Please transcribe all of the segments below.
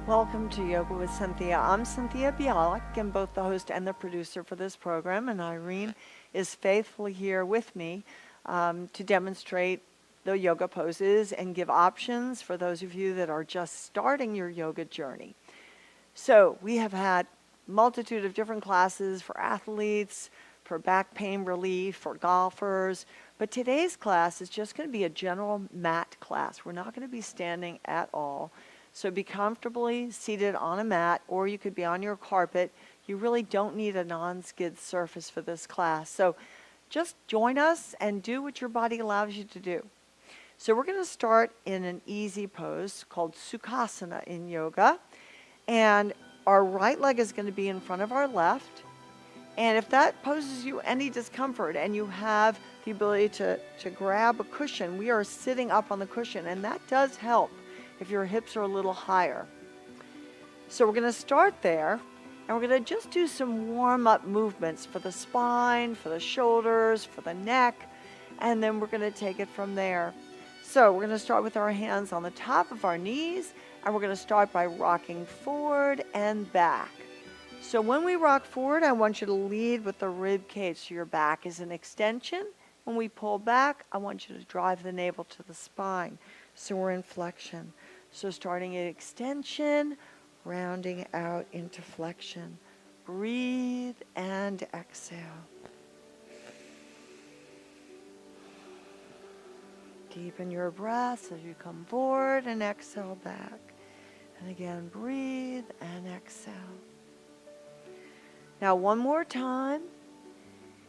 Welcome to Yoga with Cynthia. I'm Cynthia Bialik. I'm both the host and the producer for this program, and Irene is faithfully here with me to demonstrate the yoga poses and give options for those of you that are just starting your yoga journey. So we have had multitude of different classes for athletes, for back pain relief, for golfers, but today's class is just going to be a general mat class. We're not going to be standing at all. So be comfortably seated on a mat, or you could be on your carpet. You really don't need a non-skid surface for this class. So just join us and do what your body allows you to do. So we're going to start in an easy pose called Sukhasana in yoga. And our right leg is going to be in front of our left. And if that poses you any discomfort and you have the ability to grab a cushion, we are sitting up on the cushion, and that does help if your hips are a little higher. So we're going to start there, and we're going to just do some warm-up movements for the spine, for the shoulders, for the neck, and then we're going to take it from there. So we're going to start with our hands on the top of our knees, and we're going to start by rocking forward and back. So when we rock forward, I want you to lead with the rib cage, so your back is an extension. When we pull back, I want you to drive the navel to the spine, so we're in flexion. So starting at extension, rounding out into flexion. Breathe and exhale. Deepen your breaths as you come forward and exhale back. And again, breathe and exhale. Now one more time.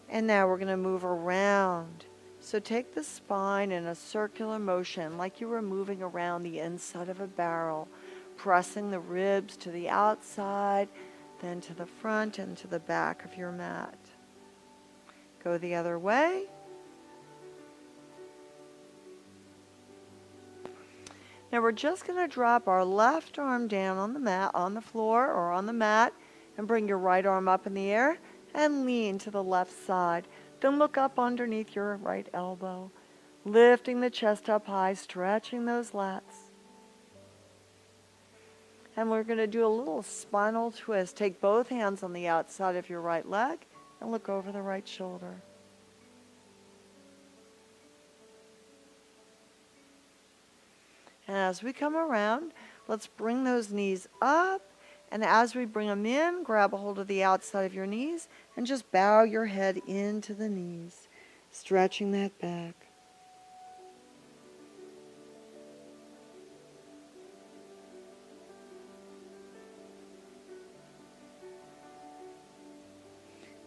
And now we're going to move around. So take the spine in a circular motion like you were moving around the inside of a barrel, pressing the ribs to the outside, then to the front and to the back of your mat. Go the other way. Now we're just going to drop our left arm down on the mat, on the floor or on the mat, and bring your right arm up in the air and lean to the left side. Then look up underneath your right elbow, lifting the chest up high, stretching those lats. And we're going to do a little spinal twist. Take both hands on the outside of your right leg and look over the right shoulder. And as we come around, let's bring those knees up. And as we bring them in, grab a hold of the outside of your knees and just bow your head into the knees, stretching that back.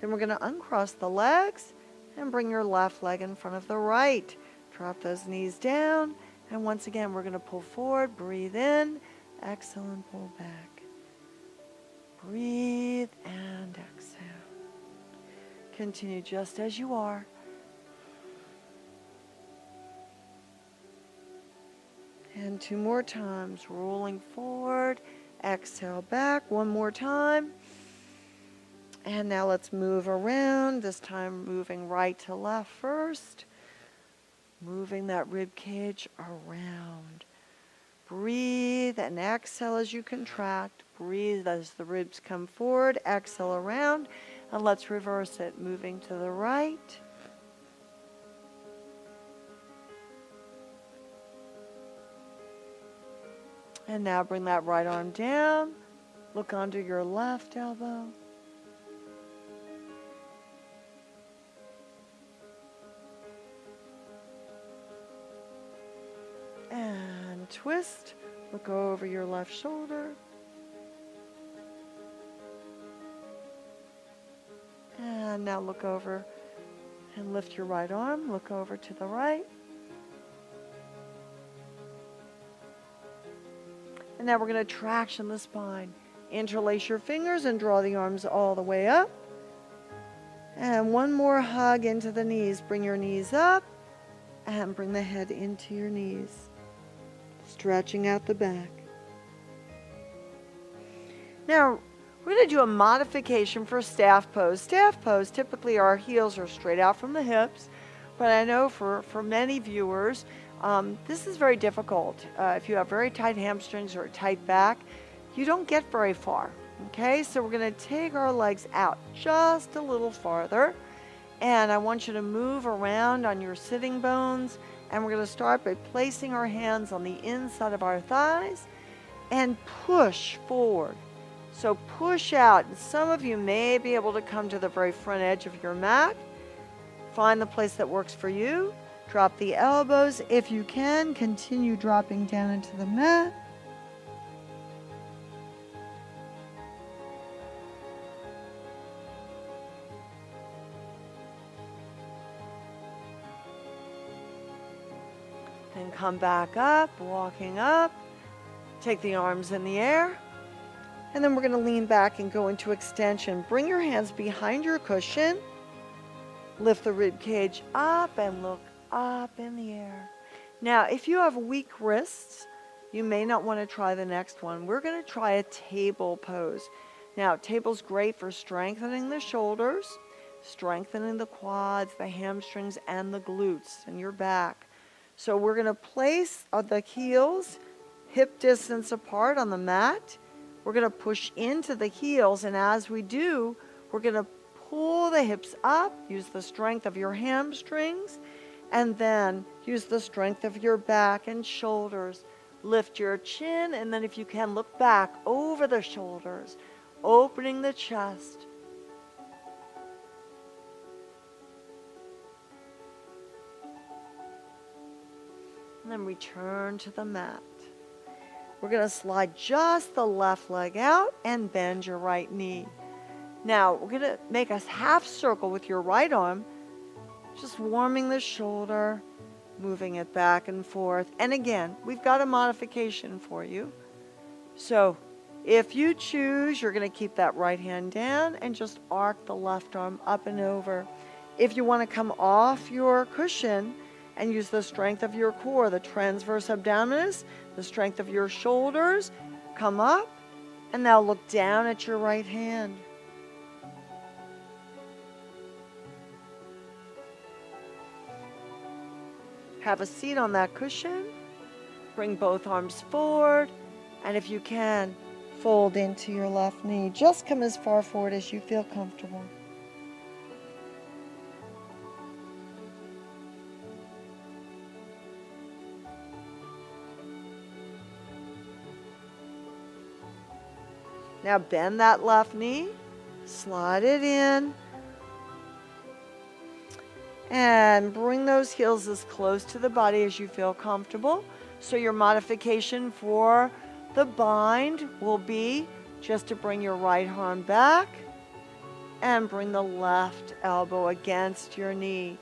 Then we're going to uncross the legs and bring your left leg in front of the right. Drop those knees down. And once again, we're going to pull forward, breathe in, exhale and pull back. Breathe and exhale. Continue just as you are. And two more times, rolling forward, exhale back, one more time. And now let's move around, this time moving right to left first. Moving that rib cage around. Breathe and exhale as you contract. Breathe as the ribs come forward. Exhale around. And let's reverse it. Moving to the right. And now bring that right arm down. Look under your left elbow. twist. Look over your left shoulder. And now look over and lift your right arm. Look over to the right. And now we're going to traction the spine. Interlace your fingers and draw the arms all the way up. And one more hug into the knees. Bring your knees up and bring the head into your knees. Stretching out the back. Now, we're going to do a modification for staff pose. Staff pose, typically our heels are straight out from the hips, but I know for many viewers, this is very difficult. If you have very tight hamstrings or a tight back, you don't get very far. Okay, so we're going to take our legs out just a little farther, and I want you to move around on your sitting bones, and we're going to start by placing our hands on the inside of our thighs and push forward. So push out, and some of you may be able to come to the very front edge of your mat. Find the place that works for you. Drop the elbows. If you can, continue dropping down into the mat. Then come back up, walking up. Take the arms in the air. And then we're going to lean back and go into extension. Bring your hands behind your cushion. Lift the rib cage up and look up in the air. Now, if you have weak wrists, you may not want to try the next one. We're going to try a table pose. Now, table's great for strengthening the shoulders, strengthening the quads, the hamstrings, and the glutes and your back. So we're going to place the heels hip distance apart on the mat. We're going to push into the heels, and as we do, we're going to pull the hips up, use the strength of your hamstrings, and then use the strength of your back and shoulders. Lift your chin, and then if you can, look back over the shoulders, opening the chest. And then return to the mat. We're going to slide just the left leg out and bend your right knee. Now, we're going to make a half circle with your right arm, just warming the shoulder, moving it back and forth. And again, we've got a modification for you. So, if you choose, you're going to keep that right hand down and just arc the left arm up and over. If you want to come off your cushion and use the strength of your core, the transverse abdominis, the strength of your shoulders, come up, and now look down at your right hand. Have a seat on that cushion. Bring both arms forward, and if you can, fold into your left knee. Just come as far forward as you feel comfortable. Now bend that left knee, slide it in, and bring those heels as close to the body as you feel comfortable. So your modification for the bind will be just to bring your right arm back and bring the left elbow against your knee.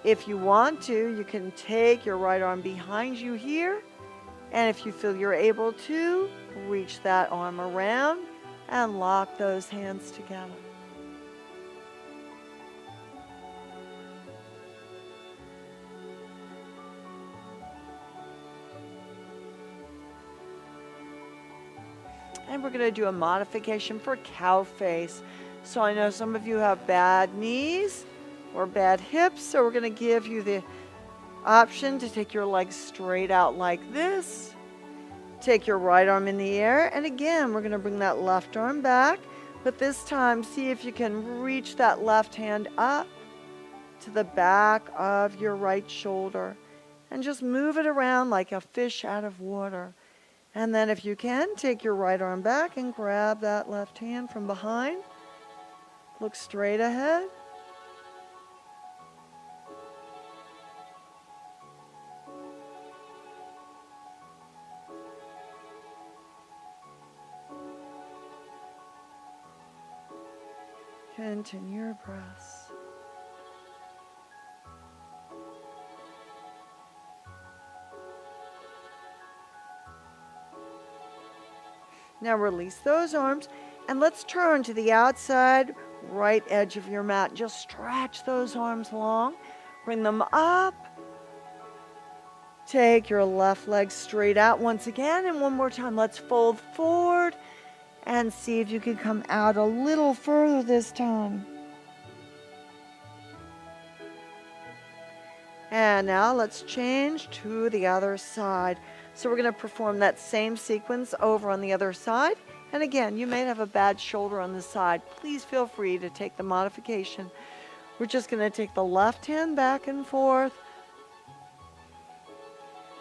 If you want to, you can take your right arm behind you here, and if you feel you're able to, reach that arm around and lock those hands together. And we're going to do a modification for cow face. So I know some of you have bad knees or bad hips, so we're going to give you the option to take your legs straight out like this. Take your right arm in the air, and again, we're going to bring that left arm back, but this time, see if you can reach that left hand up to the back of your right shoulder, and just move it around like a fish out of water. And then if you can, take your right arm back and grab that left hand from behind. Look straight ahead. Continue your breaths. Now release those arms and let's turn to the outside right edge of your mat. Just stretch those arms long. Bring them up. Take your left leg straight out once again, and one more time. Let's fold forward and see if you can come out a little further this time. And now let's change to the other side. So we're going to perform that same sequence over on the other side. And again, you may have a bad shoulder on this side. Please feel free to take the modification. We're just going to take the left hand back and forth,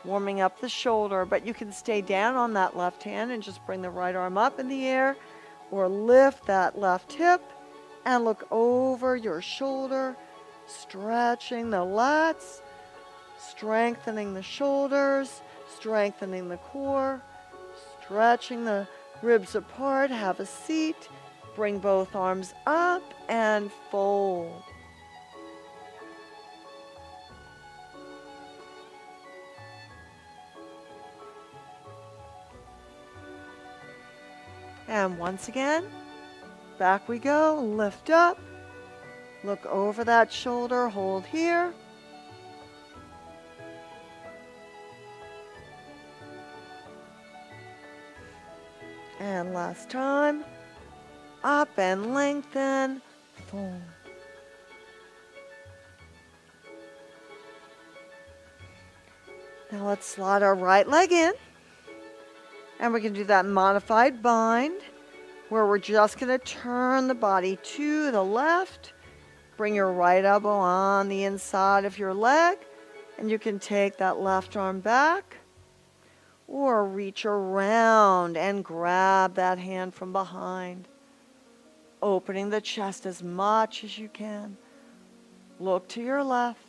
warming up the shoulder, but you can stay down on that left hand and just bring the right arm up in the air, or lift that left hip and look over your shoulder, stretching the lats, strengthening the shoulders, strengthening the core, stretching the ribs apart. Have a seat, bring both arms up and fold. And once again, back we go, lift up, look over that shoulder, hold here. And last time, up and lengthen, fold. Now let's slide our right leg in. And we can do that modified bind, where we're just going to turn the body to the left. Bring your right elbow on the inside of your leg, and you can take that left arm back, or reach around and grab that hand from behind, opening the chest as much as you can. Look to your left.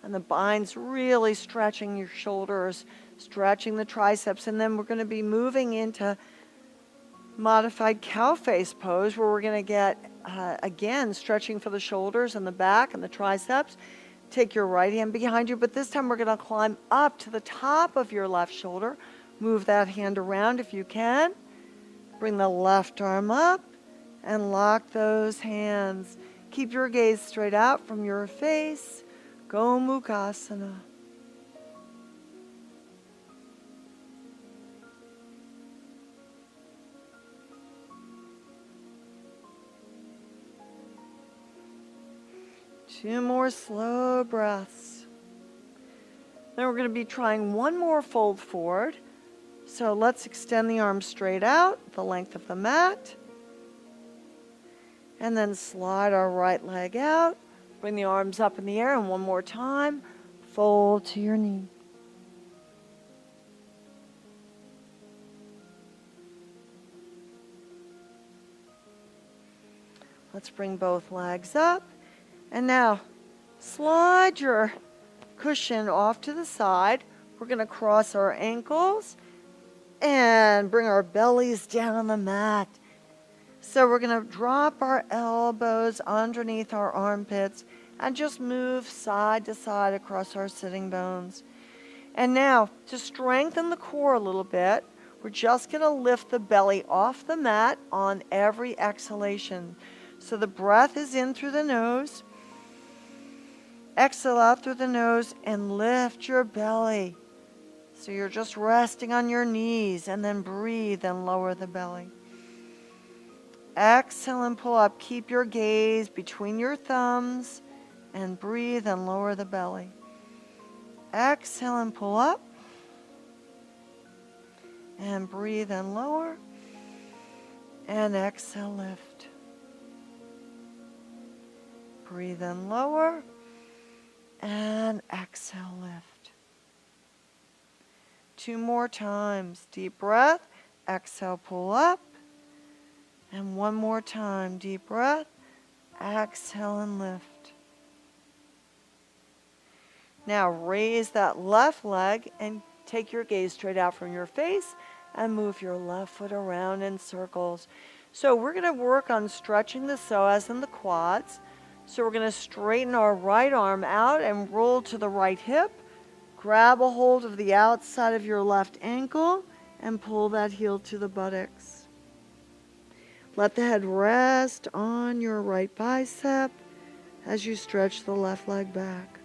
And the bind's really stretching your shoulders, stretching the triceps. And then we're going to be moving into modified cow face pose, where we're going to get, again, stretching for the shoulders and the back and the triceps. Take your right hand behind you, but this time we're going to climb up to the top of your left shoulder. Move that hand around if you can. Bring the left arm up and lock those hands. Keep your gaze straight out from your face. Gomukhasana. Two more slow breaths. Then we're going to be trying one more fold forward. So let's extend the arms straight out, the length of the mat. And then slide our right leg out. Bring the arms up in the air, and one more time, fold to your knee. Let's bring both legs up. And now, slide your cushion off to the side. We're going to cross our ankles and bring our bellies down on the mat. So we're going to drop our elbows underneath our armpits and just move side to side across our sitting bones. And now, to strengthen the core a little bit, we're just going to lift the belly off the mat on every exhalation. So the breath is in through the nose. Exhale out through the nose and lift your belly. So you're just resting on your knees, and then breathe and lower the belly. Exhale and pull up. Keep your gaze between your thumbs and breathe and lower the belly. Exhale and pull up. And breathe and lower. And exhale, lift. Breathe and lower. And exhale, lift. Two more times. Deep breath. Exhale, pull up. And one more time, deep breath, exhale and lift. Now raise that left leg and take your gaze straight out from your face and move your left foot around in circles. So we're going to work on stretching the psoas and the quads. So we're going to straighten our right arm out and roll to the right hip. Grab a hold of the outside of your left ankle and pull that heel to the buttocks. Let the head rest on your right bicep as you stretch the left leg back.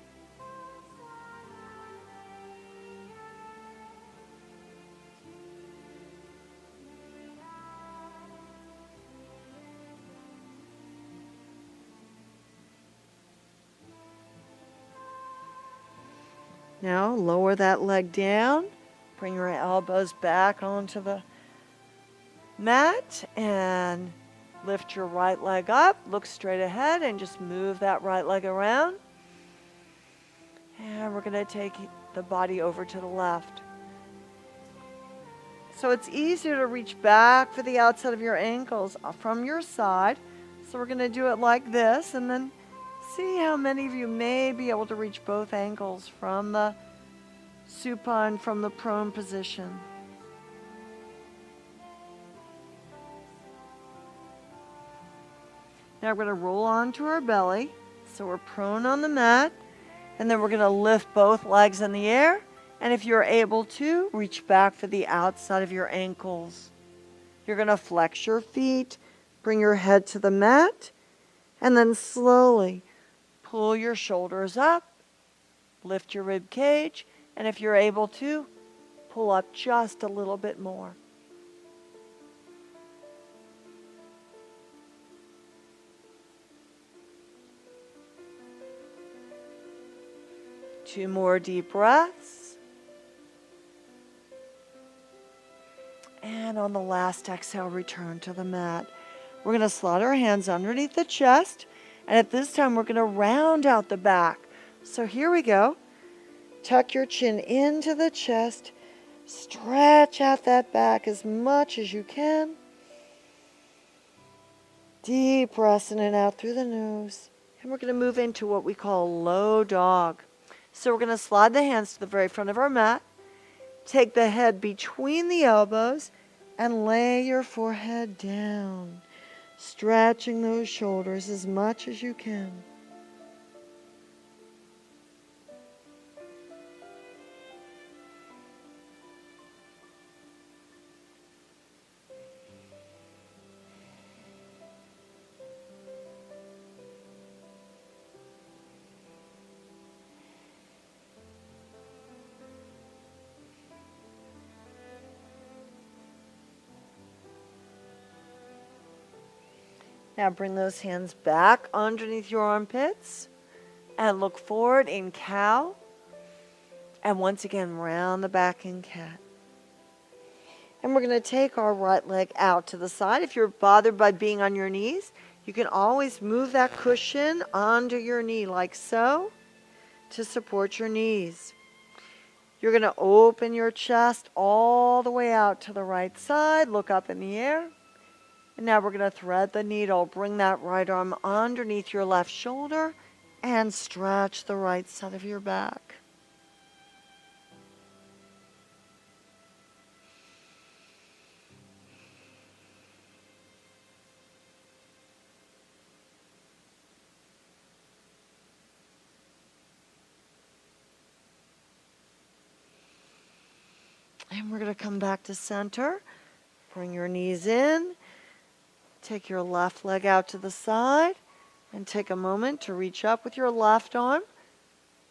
Now lower that leg down, bring your elbows back onto the mat and lift your right leg up, look straight ahead and just move that right leg around. And we're going to take the body over to the left. So it's easier to reach back for the outside of your ankles from your side. So we're going to do it like this and then see how many of you may be able to reach both ankles from the supine, from the prone position. Now we're going to roll onto our belly. So we're prone on the mat. And then we're going to lift both legs in the air. And if you're able to, reach back for the outside of your ankles. You're going to flex your feet, bring your head to the mat, and then slowly pull your shoulders up, lift your rib cage, and if you're able to, pull up just a little bit more. Two more deep breaths. And on the last exhale, return to the mat. We're going to slide our hands underneath the chest. And at this time, we're going to round out the back. So here we go. Tuck your chin into the chest. Stretch out that back as much as you can. Deep breaths in and out through the nose. And we're going to move into what we call low dog. So we're going to slide the hands to the very front of our mat. Take the head between the elbows and lay your forehead down, stretching those shoulders as much as you can. Now bring those hands back underneath your armpits and look forward in cow. And once again, round the back in cat. And we're going to take our right leg out to the side. If you're bothered by being on your knees, you can always move that cushion onto your knee like so to support your knees. You're going to open your chest all the way out to the right side. Look up in the air. And now we're going to thread the needle. Bring that right arm underneath your left shoulder and stretch the right side of your back. And we're going to come back to center. Bring your knees in. Take your left leg out to the side and take a moment to reach up with your left arm,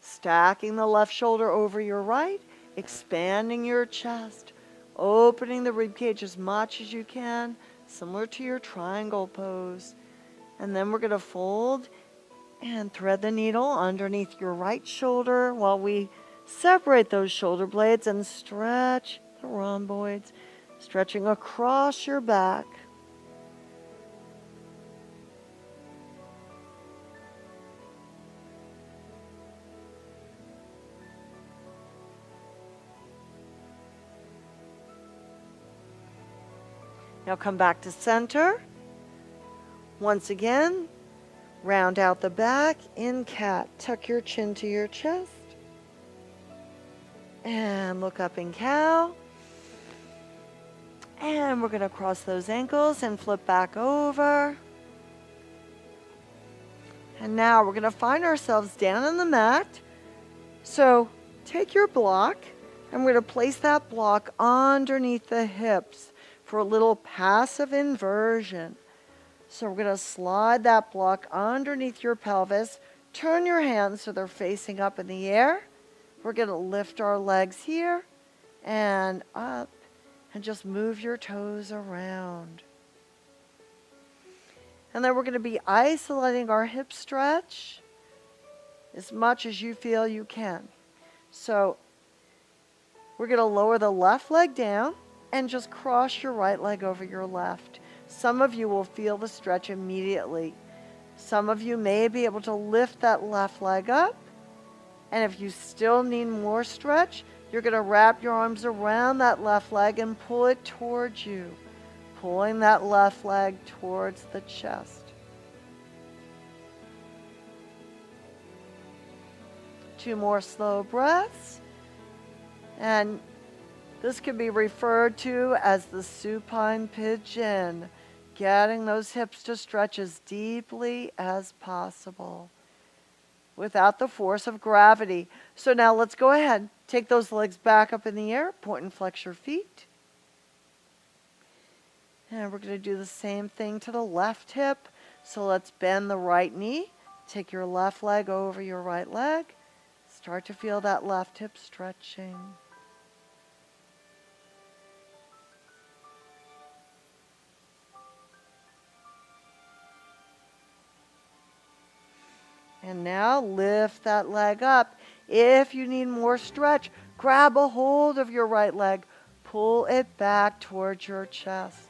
stacking the left shoulder over your right, expanding your chest, opening the rib cage as much as you can, similar to your triangle pose. And then we're going to fold and thread the needle underneath your right shoulder while we separate those shoulder blades and stretch the rhomboids, stretching across your back. Now come back to center. Once again, round out the back in cat. Tuck your chin to your chest. And look up in cow. And we're going to cross those ankles and flip back over. And now we're going to find ourselves down on the mat. So take your block, and we're going to place that block underneath the hips for a little passive inversion. So we're going to slide that block underneath your pelvis. Turn your hands so they're facing up in the air. We're going to lift our legs here and up, and just move your toes around. And then we're going to be isolating our hip stretch as much as you feel you can. So we're going to lower the left leg down and just cross your right leg over your left. Some of you will feel the stretch immediately. Some of you may be able to lift that left leg up. And if you still need more stretch, you're going to wrap your arms around that left leg and pull it towards you, pulling that left leg towards the chest. 2 more slow breaths. And this can be referred to as the supine pigeon, getting those hips to stretch as deeply as possible without the force of gravity. So now let's go ahead. Take those legs back up in the air. Point and flex your feet. And we're going to do the same thing to the left hip. So let's bend the right knee. Take your left leg over your right leg. Start to feel that left hip stretching. And now lift that leg up. If you need more stretch, grab a hold of your right leg. Pull it back towards your chest.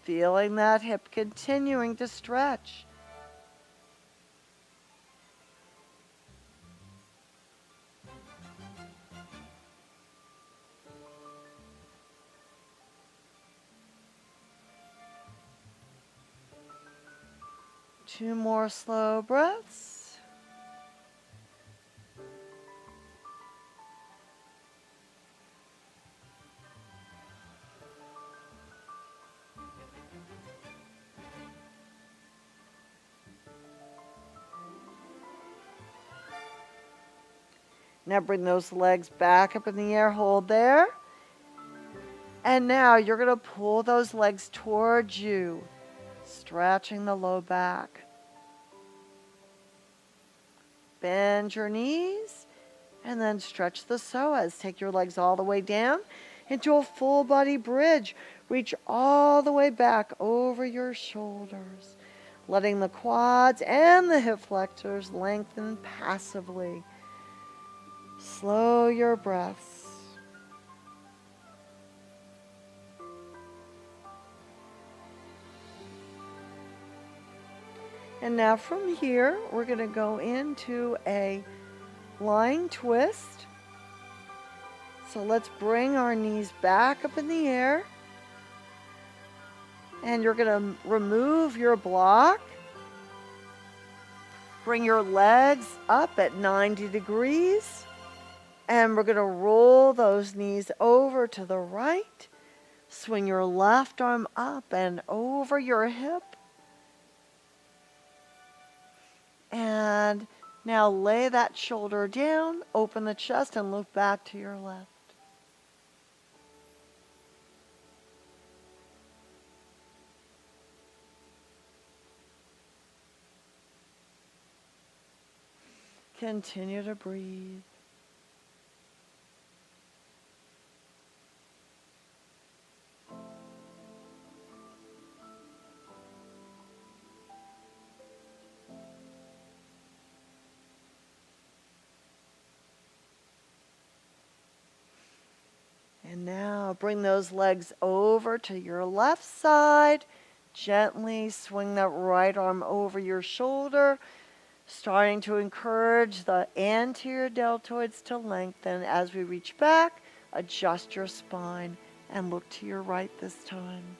Feeling that hip continuing to stretch. Two more slow breaths. Now bring those legs back up in the air, hold there. And now you're going to pull those legs towards you, stretching the low back. Bend your knees and then stretch the psoas. Take your legs all the way down into a full body bridge. Reach all the way back over your shoulders, letting the quads and the hip flexors lengthen passively. Slow your breaths. And now from here, we're going to go into a lying twist. So let's bring our knees back up in the air. And you're going to remove your block. Bring your legs up at 90 degrees. And we're going to roll those knees over to the right. Swing your left arm up and over your hip. And now lay that shoulder down, open the chest, and look back to your left. Continue to breathe. And now bring those legs over to your left side. Gently swing that right arm over your shoulder, starting to encourage the anterior deltoids to lengthen. As we reach back, adjust your spine and look to your right this time.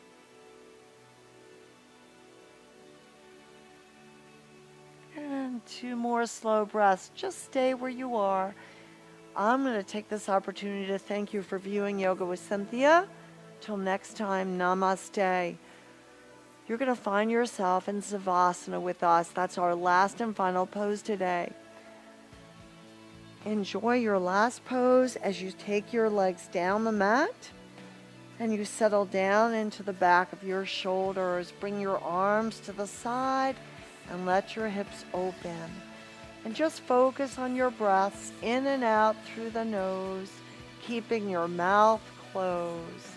And 2 more slow breaths. Just stay where you are. I'm going to take this opportunity to thank you for viewing Yoga with Cynthia. Till next time, namaste. You're going to find yourself in Savasana with us. That's our last and final pose today. Enjoy your last pose as you take your legs down the mat and you settle down into the back of your shoulders. Bring your arms to the side and let your hips open. And just focus on your breaths in and out through the nose, keeping your mouth closed.